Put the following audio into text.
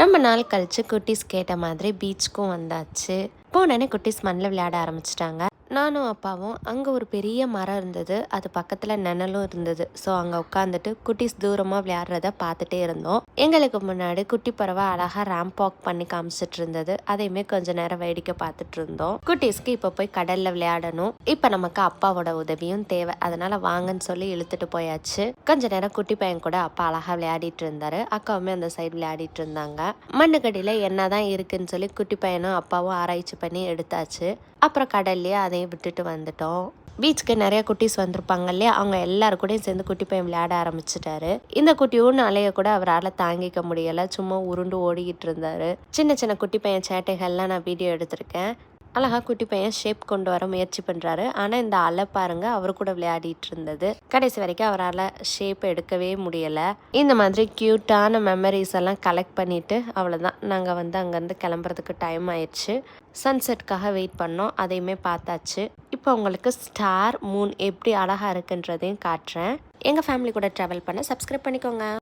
ரொம்ப நாள் கழிச்சு குட்டீஸ் கேட்ட மாதிரி பீச்சுக்கும் வந்தாச்சு. போனோடனே குட்டீஸ் மண்ணில் விளையாட ஆரம்பிச்சிட்டாங்க. நானும் அப்பாவும் அங்கே ஒரு பெரிய மரம் இருந்தது, அது பக்கத்தில் நிழலும் இருந்தது. ஸோ அங்கே உட்காந்துட்டு குட்டீஸ் தூரமாக விளையாடுறத பார்த்துட்டே இருந்தோம். எங்களுக்கு முன்னாடி குட்டி பறவை அழகாக ரேம்ப் வாக் பண்ணி காமிச்சிட்டு இருந்தது. அதையுமே கொஞ்ச நேரம் வேடிக்கை பார்த்துட்டு இருந்தோம். குட்டீஸ்க்கு இப்போ போய் கடலில் விளையாடணும். இப்போ நமக்கு அப்பாவோட உதவியும் தேவை, அதனால வாங்கன்னு சொல்லி இழுத்துட்டு போயாச்சு. கொஞ்ச நேரம் குட்டி பையன் கூட அப்பா அழகாக விளையாடிட்டு இருந்தாரு. அக்காவுமே அந்த சைடு விளையாடிட்டு இருந்தாங்க. மண்ணுக்கடியில் என்னதான் இருக்குன்னு சொல்லி குட்டி பையனும் அப்பாவும் ஆராய்ச்சி பண்ணி எடுத்தாச்சு. அப்புறம் கடல்லையே அதையும் விட்டுட்டு வந்துட்டோம். பீச்சுக்கு நிறைய குட்டீஸ் வந்திருப்பாங்க இல்லையா, அவங்க எல்லாரும் கூடயும் சேர்ந்து குட்டி பையன் விளையாட ஆரம்பிச்சிட்டாரு. இந்த குட்டியும் அலைய கூட அவரால் தாங்கிக்க முடியலை, சும்மா உருண்டு ஓடிக்கிட்டு இருந்தாரு. சின்ன சின்ன குட்டி பையன் சேட்டைகள்லாம் நான் வீடியோ எடுத்திருக்கேன். அழகா குட்டி பையன் ஷேப் கொண்டு வர முயற்சி பண்ணுறாரு. ஆனால் இந்த அலை பாருங்க, அவரு கூட விளையாடிட்டு இருந்தது. கடைசி வரைக்கும் அவரால் ஷேப் எடுக்கவே முடியலை. இந்த மாதிரி க்யூட்டான மெமரிஸ் எல்லாம் கலெக்ட் பண்ணிட்டு அவ்வளோதான், நாங்கள் அங்கேருந்து கிளம்புறதுக்கு டைம் ஆயிடுச்சு. சன்செட்காக வெயிட் பண்ணோம், அதையுமே பார்த்தாச்சு. இப்போ உங்களுக்கு ஸ்டார் மூன் எப்படி அழகாக இருக்குன்றதையும் காட்டுறேன். எங்கள் ஃபேமிலி கூட ட்ராவல் பண்ண சப்ஸ்கிரைப் பண்ணிக்கோங்க.